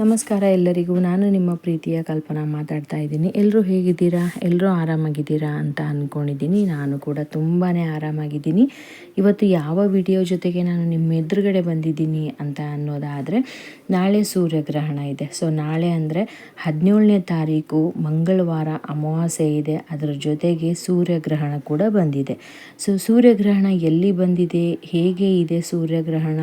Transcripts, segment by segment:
ನಮಸ್ಕಾರ ಎಲ್ಲರಿಗೂ. ನಾನು ನಿಮ್ಮ ಪ್ರೀತಿಯ ಕಲ್ಪನಾ ಮಾತಾಡ್ತಾ ಇದ್ದೀನಿ. ಎಲ್ಲರೂ ಹೇಗಿದ್ದೀರಾ? ಎಲ್ಲರೂ ಆರಾಮಾಗಿದ್ದೀರಾ ಅಂತ ಅಂದ್ಕೊಂಡಿದ್ದೀನಿ. ನಾನು ಕೂಡ ತುಂಬಾ ಆರಾಮಾಗಿದ್ದೀನಿ. ಇವತ್ತು ಯಾವ ವಿಡಿಯೋ ಜೊತೆಗೆ ನಾನು ನಿಮ್ಮ ಎದುರುಗಡೆ ಬಂದಿದ್ದೀನಿ ಅಂತ ಅನ್ನೋದಾದರೆ, ನಾಳೆ ಸೂರ್ಯಗ್ರಹಣ ಇದೆ. ಸೊ ನಾಳೆ ಅಂದರೆ 17ನೇ ತಾರೀಕು ಮಂಗಳವಾರ ಅಮಾವಾಸ್ಯೆ ಇದೆ. ಅದರ ಜೊತೆಗೆ ಸೂರ್ಯಗ್ರಹಣ ಕೂಡ ಬಂದಿದೆ. ಸೊ ಸೂರ್ಯಗ್ರಹಣ ಎಲ್ಲಿ ಬಂದಿದೆ, ಹೇಗೆ ಇದೆ ಸೂರ್ಯಗ್ರಹಣ,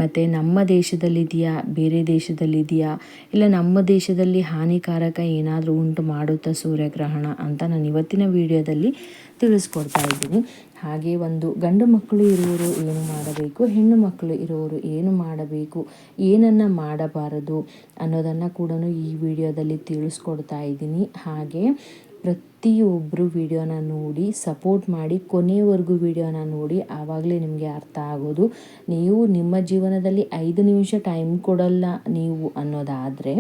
ಮತ್ತು ನಮ್ಮ ದೇಶದಲ್ಲಿದೆಯಾ, ಬೇರೆ ದೇಶದಲ್ಲಿದೆಯಾ, ಇಲ್ಲ ನಮ್ಮ ದೇಶದಲ್ಲಿ ಹಾನಿಕಾರಕ ಏನಾದರೂ ಉಂಟು ಮಾಡುತ್ತಾ ಸೂರ್ಯಗ್ರಹಣ ಅಂತ ನಾನು ಇವತ್ತಿನ ವಿಡಿಯೋದಲ್ಲಿ ತಿಳಿಸ್ಕೊಡ್ತಾ ಇದ್ದೀನಿ. ಹಾಗೆ ಒಂದು ಗಂಡು ಮಕ್ಕಳು ಇರುವವರು ಏನು ಮಾಡಬೇಕು, ಹೆಣ್ಣು ಮಕ್ಕಳು ಇರುವವರು ಏನು ಮಾಡಬೇಕು, ಏನನ್ನು ಮಾಡಬಾರದು ಅನ್ನೋದನ್ನು ಕೂಡ ಈ ವಿಡಿಯೋದಲ್ಲಿ ತಿಳಿಸ್ಕೊಡ್ತಾ ಇದ್ದೀನಿ. ಹಾಗೆ ಪ್ರತಿಯೊಬ್ಬರು ವಿಡಿಯೋನ ನೋಡಿ ಸಪೋರ್ಟ್ ಮಾಡಿ, ಕೊನೆಯವರೆಗೂ ವಿಡಿಯೋನ ನೋಡಿ. ಆವಾಗಲೇ ನಿಮಗೆ ಅರ್ಥ ಆಗೋದು. ನೀವು ನಿಮ್ಮ ಜೀವನದಲ್ಲಿ 5 ನಿಮಿಷ ಟೈಮ್ ಕೊಡಲ್ಲ ನೀವು ಅನ್ನೋದಾದರೆ,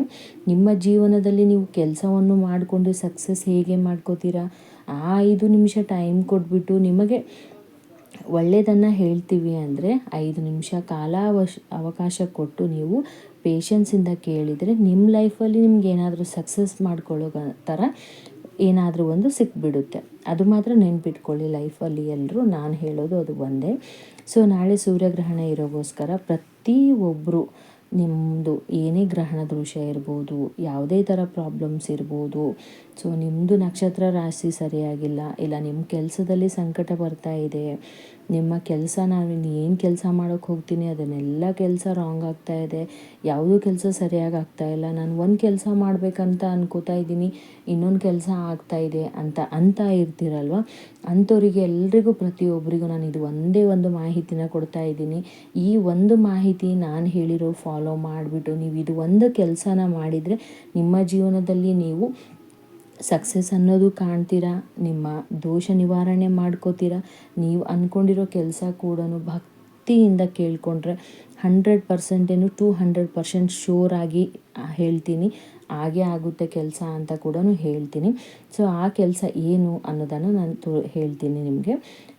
ನಿಮ್ಮ ಜೀವನದಲ್ಲಿ ನೀವು ಕೆಲಸವನ್ನು ಮಾಡಿಕೊಂಡು ಸಕ್ಸಸ್ ಹೇಗೆ ಮಾಡ್ಕೋತೀರಾ? ಆ 5 ನಿಮಿಷ ಟೈಮ್ ಕೊಟ್ಬಿಟ್ಟು ನಿಮಗೆ ಒಳ್ಳೆಯದನ್ನು ಹೇಳ್ತೀವಿ ಅಂದರೆ 5 ನಿಮಿಷ ಅವಕಾಶ ಕೊಟ್ಟು ನೀವು ಪೇಷನ್ಸಿಂದ ಕೇಳಿದರೆ ನಿಮ್ಮ ಲೈಫಲ್ಲಿ ನಿಮ್ಗೆ ಏನಾದರೂ ಸಕ್ಸಸ್ ಮಾಡ್ಕೊಳ್ಳೋ ಥರ ಏನಾದರೂ ಒಂದು ಸಿಕ್ಬಿಡುತ್ತೆ. ಅದು ಮಾತ್ರ ನೆನ್ಪಿಟ್ಕೊಳ್ಳಿ ಲೈಫಲ್ಲಿ ಎಲ್ಲರೂ. ನಾನು ಹೇಳೋದು ಅದು ಒಂದೇ. ಸೊ ನಾಳೆ ಸೂರ್ಯಗ್ರಹಣ ಇರೋಗೋಸ್ಕರ ಪ್ರತಿಯೊಬ್ಬರು ನಿಮ್ಮದು ಏನೇ ಗ್ರಹಣ ದೋಷ ಇರ್ಬೋದು, ಯಾವುದೇ ಥರ ಪ್ರಾಬ್ಲಮ್ಸ್ ಇರ್ಬೋದು, ಸೊ ನಿಮ್ಮದು ನಕ್ಷತ್ರ ರಾಶಿ ಸರಿಯಾಗಿಲ್ಲ, ಇಲ್ಲ ನಿಮ್ಮ ಕೆಲಸದಲ್ಲಿ ಸಂಕಟ ಬರ್ತಾ ಇದೆ, ನಿಮ್ಮ ಕೆಲಸ ನಾನು ಏನು ಕೆಲಸ ಮಾಡೋಕ್ಕೆ ಹೋಗ್ತೀನಿ ಅದನ್ನೆಲ್ಲ ಕೆಲಸ ರಾಂಗ್ ಆಗ್ತಾ ಇದೆ, ಯಾವುದೂ ಕೆಲಸ ಸರಿಯಾಗಿ ಆಗ್ತಾಯಿಲ್ಲ, ನಾನು ಒಂದು ಕೆಲಸ ಮಾಡಬೇಕಂತ ಅನ್ಕೋತಾ ಇದ್ದೀನಿ, ಇನ್ನೊಂದು ಕೆಲಸ ಆಗ್ತಾಯಿದೆ ಅಂತ ಇರ್ತೀರಲ್ವ. ಅಂಥವರಿಗೆ ಎಲ್ರಿಗೂ ಪ್ರತಿಯೊಬ್ಬರಿಗೂ ನಾನು ಇದು ಒಂದೇ ಒಂದು ಮಾಹಿತಿನ ಕೊಡ್ತಾ ಇದ್ದೀನಿ. ಈ ಒಂದು ಮಾಹಿತಿ ನಾನು ಹೇಳಿರೋ ಫಾಲೋ ಮಾಡಿಬಿಟ್ಟು ನೀವು ಇದು ಒಂದು ಕೆಲಸನ ಮಾಡಿದರೆ ನಿಮ್ಮ ಜೀವನದಲ್ಲಿ ನೀವು ಸಕ್ಸಸ್ ಅನ್ನೋದು ಕಾಣ್ತೀರಾ, ನಿಮ್ಮ ದೋಷ ನಿವಾರಣೆ ಮಾಡ್ಕೋತೀರಾ. ನೀವು ಅಂದ್ಕೊಂಡಿರೋ ಕೆಲಸ ಕೂಡ ಭಕ್ತಿಯಿಂದ ಕೇಳಿಕೊಂಡ್ರೆ 100% 200% ಶೋರ್ ಆಗಿ ಹೇಳ್ತೀನಿ ಹಾಗೆ ಆಗುತ್ತೆ ಕೆಲಸ ಅಂತ ಕೂಡ ಹೇಳ್ತೀನಿ. ಸೊ ಆ ಕೆಲಸ ಏನು ಅನ್ನೋದನ್ನು ನಾನು ಹೇಳ್ತೀನಿ ನಿಮಗೆ.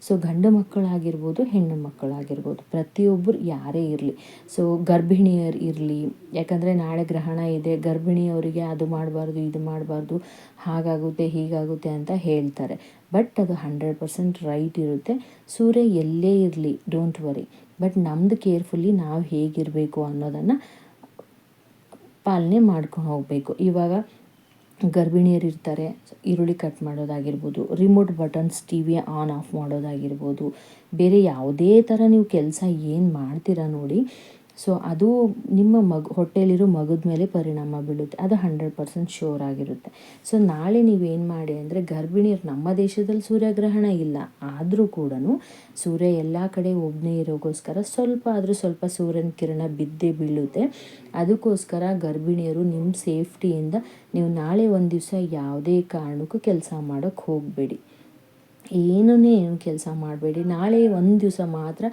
ಸೊ ಗಂಡು ಮಕ್ಕಳಾಗಿರ್ಬೋದು, ಹೆಣ್ಣು ಮಕ್ಕಳಾಗಿರ್ಬೋದು, ಪ್ರತಿಯೊಬ್ಬರು ಯಾರೇ ಇರಲಿ, ಸೊ ಗರ್ಭಿಣಿಯರು ಇರಲಿ, ಯಾಕಂದರೆ ನಾಳೆ ಗ್ರಹಣ ಇದೆ, ಗರ್ಭಿಣಿಯವರಿಗೆ ಅದು ಮಾಡಬಾರ್ದು ಇದು ಮಾಡಬಾರ್ದು, ಹಾಗಾಗುತ್ತೆ ಹೀಗಾಗುತ್ತೆ ಅಂತ ಹೇಳ್ತಾರೆ. ಬಟ್ ಅದು 100% ರೈಟ್ ಇರುತ್ತೆ. ಸೂರ್ಯ ಎಲ್ಲೇ ಇರಲಿ, ಡೋಂಟ್ ವರಿ, ಬಟ್ ನಮ್ಮದು ಕೇರ್ಫುಲ್ಲಿ ನಾವು ಹೇಗಿರಬೇಕು ಅನ್ನೋದನ್ನು ಪಾಲನೆ ಮಾಡ್ಕೊಂಡು ಹೋಗಬೇಕು. ಇವಾಗ ಗರ್ಭಿಣಿಯರು ಇರ್ತಾರೆ, ಈರುಳ್ಳಿ ಕಟ್ ಮಾಡೋದಾಗಿರ್ಬೋದು, remote buttons TV on off ಮಾಡೋದಾಗಿರ್ಬೋದು, ಬೇರೆ ಯಾವುದೇ ಥರ ನೀವು ಕೆಲಸ ಏನು ಮಾಡ್ತೀರಾ ನೋಡಿ, ಸೊ ಅದು ನಿಮ್ಮ ಹೊಟ್ಟೆಯಲ್ಲಿರೋ ಮಗದ ಮೇಲೆ ಪರಿಣಾಮ ಬೀಳುತ್ತೆ. ಅದು 100% ಶೋರ್ ಆಗಿರುತ್ತೆ. ಸೊ ನಾಳೆ ನೀವೇನು ಮಾಡಿ ಅಂದರೆ, ಗರ್ಭಿಣಿಯರು, ನಮ್ಮ ದೇಶದಲ್ಲಿ ಸೂರ್ಯಗ್ರಹಣ ಇಲ್ಲ ಆದರೂ ಕೂಡ ಸೂರ್ಯ ಎಲ್ಲ ಕಡೆ ಒಬ್ಬನೇ ಇರೋಗೋಸ್ಕರ ಸ್ವಲ್ಪ ಸೂರ್ಯನ ಕಿರಣ ಬಿದ್ದೇ ಬೀಳುತ್ತೆ. ಅದಕ್ಕೋಸ್ಕರ ಗರ್ಭಿಣಿಯರು ನಿಮ್ಮ ಸೇಫ್ಟಿಯಿಂದ ನೀವು ನಾಳೆ ಒಂದು ದಿವಸ ಯಾವುದೇ ಕಾರಣಕ್ಕೂ ಕೆಲಸ ಮಾಡೋಕ್ಕೆ ಹೋಗಬೇಡಿ. ಏನು ಕೆಲಸ ಮಾಡಬೇಡಿ. ನಾಳೆ ಒಂದು ದಿವಸ ಮಾತ್ರ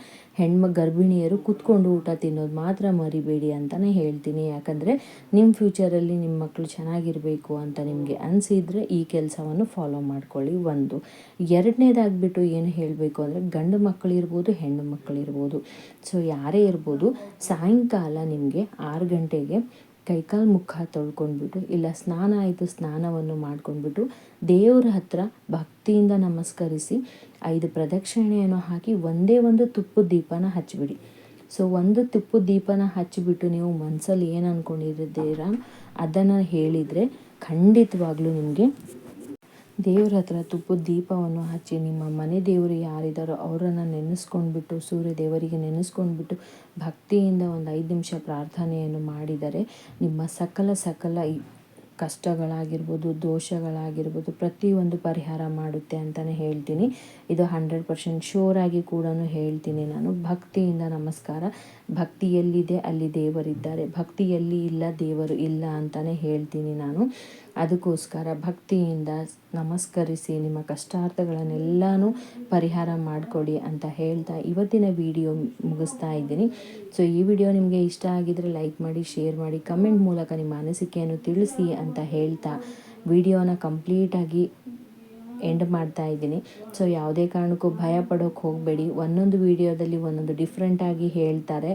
ಗರ್ಭಿಣಿಯರು ಕೂತ್ಕೊಂಡು ಊಟ ತಿನ್ನೋದು ಮಾತ್ರ ಮರಿಬೇಡಿ ಅಂತಲೇ ಹೇಳ್ತೀನಿ. ಯಾಕಂದರೆ ನಿಮ್ಮ ಫ್ಯೂಚರಲ್ಲಿ ನಿಮ್ಮ ಮಕ್ಕಳು ಚೆನ್ನಾಗಿರಬೇಕು ಅಂತ ನಿಮಗೆ ಅನಿಸಿದರೆ ಈ ಕೆಲಸವನ್ನು ಫಾಲೋ ಮಾಡ್ಕೊಳ್ಳಿ. ಒಂದು ಎರಡನೇದಾಗಿಬಿಟ್ಟು ಏನು ಹೇಳಬೇಕು ಅಂದರೆ, ಗಂಡು ಮಕ್ಕಳಿರ್ಬೋದು, ಹೆಣ್ಣು ಮಕ್ಕಳಿರ್ಬೋದು, ಸೊ ಯಾರೇ ಇರ್ಬೋದು, ಸಾಯಂಕಾಲ ನಿಮಗೆ 6 ಗಂಟೆಗೆ ಕೈಕಾಲು ಮುಖ ತೊಳ್ಕೊಂಡ್ಬಿಟ್ಟು, ಇಲ್ಲ ಸ್ನಾನ ಆಯಿತು, ಸ್ನಾನವನ್ನು ಮಾಡ್ಕೊಂಡ್ಬಿಟ್ಟು ದೇವರ ಹತ್ರ ಭಕ್ತಿಯಿಂದ ನಮಸ್ಕರಿಸಿ 5 ಪ್ರದಕ್ಷಿಣೆಯನ್ನು ಹಾಕಿ ಒಂದೇ ಒಂದು ತುಪ್ಪದ ದೀಪನ ಹಚ್ಚಿಬಿಡಿ. ಸೊ ಒಂದು ತುಪ್ಪದ ದೀಪನ ಹಚ್ಚಿಬಿಟ್ಟು ನೀವು ಮನಸ್ಸಲ್ಲಿ ಏನು ಅಂದ್ಕೊಂಡಿದ್ದೀರಾ ಅದನ್ನು ಹೇಳಿದರೆ ಖಂಡಿತವಾಗ್ಲೂ ನಿಮಗೆ ದೇವ್ರ ಹತ್ರ ತುಪ್ಪದ ದೀಪವನ್ನು ಹಚ್ಚಿ ನಿಮ್ಮ ಮನೆ ದೇವರು ಯಾರಿದ್ದಾರೋ ಅವರನ್ನು ನೆನೆಸ್ಕೊಂಡ್ಬಿಟ್ಟು, ಸೂರ್ಯ ದೇವರಿಗೆ ನೆನೆಸ್ಕೊಂಡ್ಬಿಟ್ಟು ಭಕ್ತಿಯಿಂದ ಒಂದು 5 ನಿಮಿಷ ಪ್ರಾರ್ಥನೆಯನ್ನು ಮಾಡಿದರೆ ನಿಮ್ಮ ಸಕಲ ಕಷ್ಟಗಳಾಗಿರ್ಬೋದು, ದೋಷಗಳಾಗಿರ್ಬೋದು, ಪ್ರತಿಯೊಂದು ಪರಿಹಾರ ಮಾಡುತ್ತೆ ಅಂತಲೇ ಹೇಳ್ತೀನಿ. ಇದು 100% ಶೋರ್ ಆಗಿ ಕೂಡ ಹೇಳ್ತೀನಿ ನಾನು. ಭಕ್ತಿಯಿಂದ ನಮಸ್ಕಾರ. ಭಕ್ತಿ ಎಲ್ಲಿದೆ ಅಲ್ಲಿ ದೇವರಿದ್ದಾರೆ, ಭಕ್ತಿಯಲ್ಲಿ ಇಲ್ಲ ದೇವರು ಇಲ್ಲ ಅಂತಲೇ ಹೇಳ್ತೀನಿ ನಾನು. ಅದಕ್ಕೋಸ್ಕರ ಭಕ್ತಿಯಿಂದ ನಮಸ್ಕರಿಸಿ ನಿಮ್ಮ ಕಷ್ಟಾರ್ಥಗಳನ್ನೆಲ್ಲನೂ ಪರಿಹಾರ ಮಾಡಿಕೊಡಿ ಅಂತ ಹೇಳ್ತಾ ಇವತ್ತಿನ ವಿಡಿಯೋ ಮುಗಿಸ್ತಾ ಇದ್ದೀನಿ. ಸೊ ಈ ವಿಡಿಯೋ ನಿಮಗೆ ಇಷ್ಟ ಆಗಿದರೆ ಲೈಕ್ ಮಾಡಿ, ಶೇರ್ ಮಾಡಿ, ಕಮೆಂಟ್ ಮೂಲಕ ನಿಮ್ಮ ಅನಿಸಿಕೆಯನ್ನು ತಿಳಿಸಿ ಅಂತ ಹೇಳ್ತಾ ವಿಡಿಯೋನ ಕಂಪ್ಲೀಟಾಗಿ ಎಂಡ್ ಮಾಡ್ತಾ ಇದ್ದೀನಿ. ಸೊ ಯಾವುದೇ ಕಾರಣಕ್ಕೂ ಭಯ ಪಡೋಕ್ಕೆ ಹೋಗಬೇಡಿ. ಒಂದೊಂದು ವಿಡಿಯೋದಲ್ಲಿ ಒಂದೊಂದು ಡಿಫ್ರೆಂಟಾಗಿ ಹೇಳ್ತಾರೆ.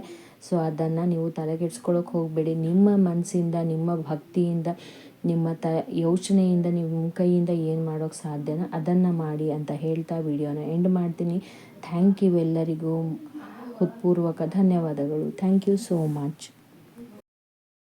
ಸೊ ಅದನ್ನು ನೀವು ತಲೆಗೆಡ್ಸ್ಕೊಳ್ಳೋಕೆ ಹೋಗಬೇಡಿ. ನಿಮ್ಮ ಮನಸ್ಸಿಂದ, ನಿಮ್ಮ ಭಕ್ತಿಯಿಂದ, ನಿಮ್ಮ ಯೋಚನೆಯಿಂದ, ನಿಮ್ಮ ಕೈಯಿಂದ ಏನು ಮಾಡೋಕ್ಕೆ ಸಾಧ್ಯನೋ ಅದನ್ನು ಮಾಡಿ ಅಂತ ಹೇಳ್ತಾ ವಿಡಿಯೋನ ಎಂಡ್ ಮಾಡ್ತೀನಿ. ಥ್ಯಾಂಕ್ ಯು ಎಲ್ಲರಿಗೂ ಹೃತ್ಪೂರ್ವಕ ಧನ್ಯವಾದಗಳು. Thank you so much.